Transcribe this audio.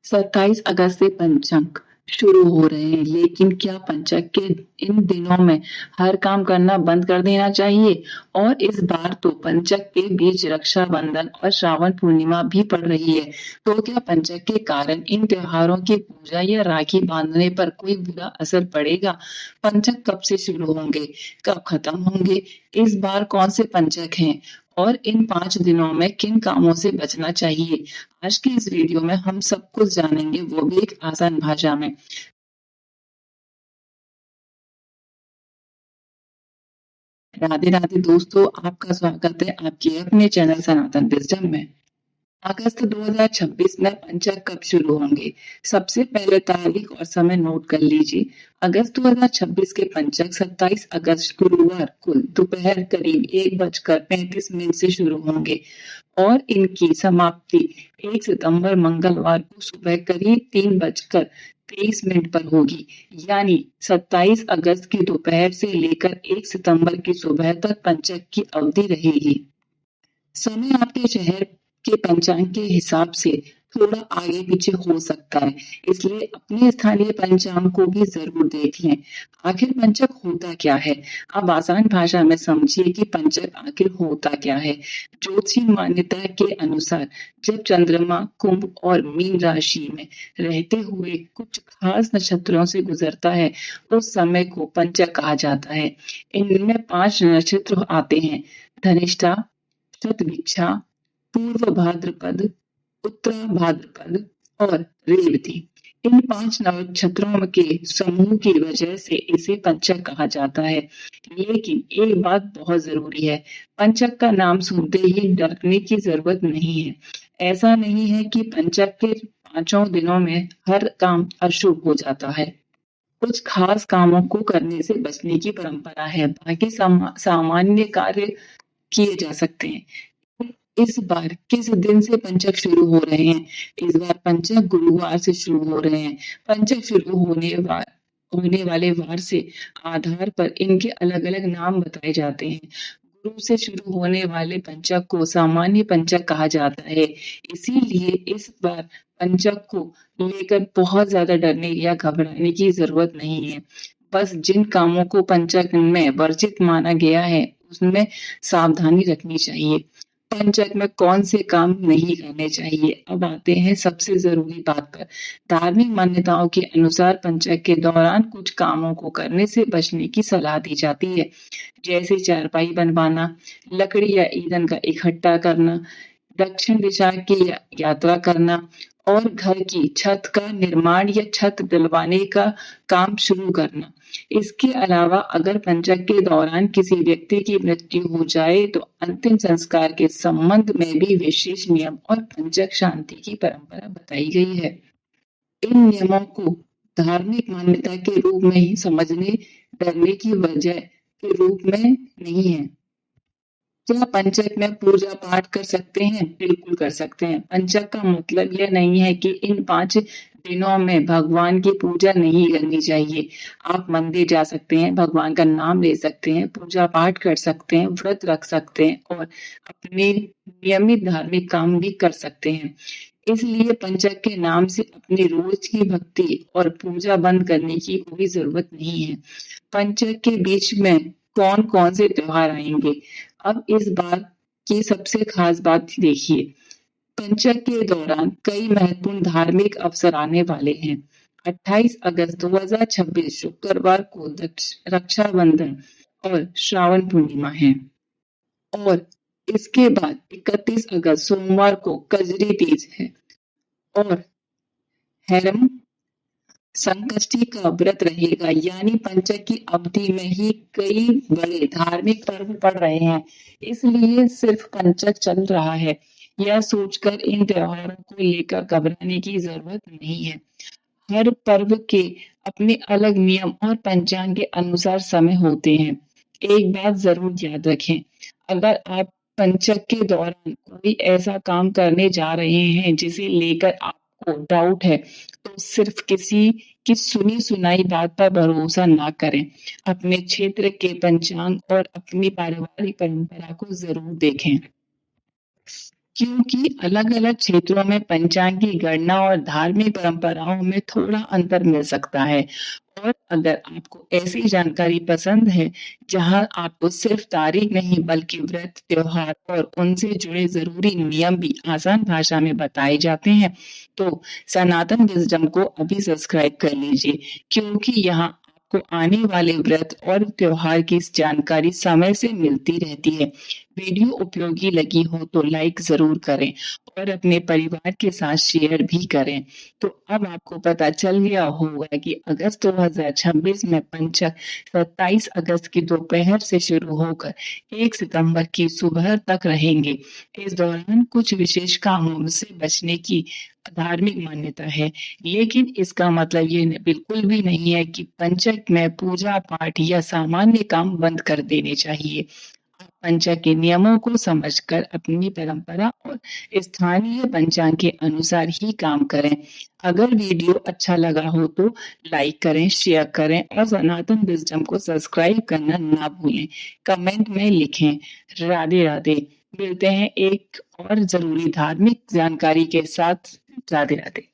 27 अगस्त से पंचांग शुरू हो रहे हैं, लेकिन क्या पंचांग के इन दिनों में हर काम करना बंद कर देना चाहिए? और इस बार तो पंचांग के बीच रक्षाबंधन और श्रावण पूर्णिमा भी पड़ रही है। तो क्या पंचांग के कारण इन त्योहारों की पूजा या राखी बांधने पर कोई बुरा असर पड़ेगा? पंचांग कब से शुरू होंगे, कब खत्म होंगे, इस बार कौन से पंचांग हैं और इन 5 दिनों में किन कामों से बचना चाहिए? आज की इस वीडियो में हम सब कुछ जानेंगे, वो भी एक आसान भाषा में। राधे राधे दोस्तों, आपका स्वागत है आपके अपने चैनल सनातन विजडम में। अगस्त 2026 में पंचांग कब शुरू होंगे? सबसे पहले तारीख और समय नोट कर लीजिए। अगस्त 2026 के पंचांग 27 अगस्त गुरुवार को दोपहर करीब 1:35 से शुरू होंगे और इनकी समाप्ति 1 सितंबर मंगलवार को सुबह करीब 3:23 पर होगी। यानी 27 अगस्त की दोपहर से लेकर 1 सितंबर की सुबह तक पंचांग की अवधि रहेगी। समय आपके शहर के पंचांग के हिसाब से थोड़ा आगे पीछे हो सकता है, इसलिए अपने स्थानीय पंचांग को भी जरूर देख लें। आखिर पंचांग होता क्या है? अब आसान भाषा में समझिए कि पंचांग आखिर होता क्या है। ज्योतिषीय मान्यता के अनुसार जब चंद्रमा कुंभ और मीन राशि में रहते हुए कुछ खास नक्षत्रों से गुजरता है, उस समय को पंचांग कहा जाता है। इनमें 5 नक्षत्र आते हैं: धनिष्ठा, शतभिक्षा, पूर्व भाद्रपद, उत्तरा भाद्रपद और रेवती। इन 5 नक्षत्रों के समूह की वजह से इसे पंचक कहा जाता है। लेकिन एक बात बहुत जरूरी है, पंचक का नाम सुनते ही डरने की जरूरत नहीं है। ऐसा नहीं है कि पंचक के 5 दिनों में हर काम अशुभ हो जाता है। कुछ खास कामों को करने से बचने की परंपरा है, बाकी सामान्य कार्य किए जा सकते हैं। इस बार किस दिन से पंचक शुरू हो रहे हैं? इस बार पंचक गुरुवार से शुरू हो रहे हैं। पंचक शुरू होने वाले वार से आधार पर इनके अलग अलग नाम बताए जाते हैं। गुरु से शुरू होने वाले पंचक को सामान्य पंचक कहा जाता है। इसीलिए इस बार पंचक को लेकर बहुत ज्यादा डरने या घबराने की जरूरत नहीं है। बस जिन कामों को पंचक में वर्जित माना गया है, उसमें सावधानी रखनी चाहिए। पंचायत में कौन से काम नहीं करने चाहिए? अब आते हैं सबसे जरूरी बात पर। धार्मिक मान्यताओं के अनुसार पंचायत के दौरान कुछ कामों को करने से बचने की सलाह दी जाती है, जैसे चारपाई बनवाना, लकड़ी या ईंधन का इकट्ठा करना, दक्षिण दिशा की यात्रा करना और घर की छत का निर्माण या छत डलवाने का काम शुरू करना। इसके अलावा अगर पंचक के दौरान किसी व्यक्ति की मृत्यु हो जाए तो अंतिम संस्कार के संबंध में भी विशेष नियम और पंचक शांति की परंपरा बताई गई है। इन नियमों को धार्मिक मान्यता के रूप में ही समझने, डरने की वजह के रूप में नहीं है। क्या पंचक में पूजा पाठ कर सकते हैं? बिल्कुल कर सकते हैं। पंचक का मतलब यह नहीं है कि इन 5 दिनों में भगवान की पूजा नहीं करनी चाहिए। आप मंदिर जा सकते हैं, भगवान का नाम ले सकते हैं, पूजा पाठ कर सकते हैं, व्रत रख सकते हैं और अपने नियमित धार्मिक काम भी कर सकते हैं। इसलिए पंचक के नाम से अपनी रोज की भक्ति और पूजा बंद करने की कोई जरूरत नहीं है। पंचक के बीच में कौन कौन से त्योहार आएंगे? अब इस बार की सबसे खास बात देखिए। पंचक के दौरान कई महत्वपूर्ण धार्मिक अवसर आने वाले हैं। 28 अगस्त 2026 शुक्रवार को रक्षाबंधन और श्रावण पूर्णिमा है और इसके बाद 31 अगस्त सोमवार को कजरी तीज है और हैरम संकष्टी का व्रत रहेगा। यानी पंचक की अवधि में ही कई बड़े धार्मिक पर्व पड़ रहे हैं, इसलिए सिर्फ पंचक चल रहा है यह सोचकर इन त्योहारों को लेकर घबराने की जरूरत नहीं है। हर पर्व के अपने अलग नियम और पंचांग के अनुसार समय होते हैं। एक बात जरूर याद रखें, अगर आप पंचक के दौरान कोई ऐसा काम करने जा रहे हैं जिसे लेकर आपको डाउट है, तो सिर्फ किसी की सुनी सुनाई बात पर भरोसा ना करें। अपने क्षेत्र के पंचांग और अपनी पारिवारिक परंपरा को जरूर देखें। क्योंकि अलग-अलग क्षेत्रों में पंचांग की गणना और धार्मिक परंपराओं में थोड़ा अंतर मिल सकता है। और अगर आपको ऐसी जानकारी पसंद है, जहां आपको सिर्फ तारीख नहीं बल्कि व्रत, त्योहार और उनसे जुड़े ज़रूरी नियम भी आसान भाषा में बताए जाते हैं, तो सनातन विज़डम को अभी सब्सक्राइब कर लीजिए, क्योंकि यहाँ आपको आने वाले व्रत और त्योहार की जानकारी समय से मिलती रहती है। वीडियो उपयोगी लगी हो तो लाइक ज़रूर करें और अपने परिवार के साथ शेयर भी करें। तो अब आपको पता चल गया होगा कि अगस्त 2026 में पंचक 27 अगस्त की दोपहर से शुरू होकर 1 सितंबर की सुबह तक रहेंगे। इस दौरान कुछ विशेष कामों से बचने की धार्मिक मान्यता है, लेकिन इसका मतलब ये बिल्कुल भी नहीं है कि पंचक में पूजा पाठ या सामान्य काम बंद कर देने चाहिए। पंचांग के नियमों को समझकर अपनी परंपरा और स्थानीय पंचांग के अनुसार ही काम करें। अगर वीडियो अच्छा लगा हो तो लाइक करें, शेयर करें और सनातन विजडम को सब्सक्राइब करना ना भूलें। कमेंट में लिखें राधे राधे। मिलते हैं एक और जरूरी धार्मिक जानकारी के साथ। राधे राधे।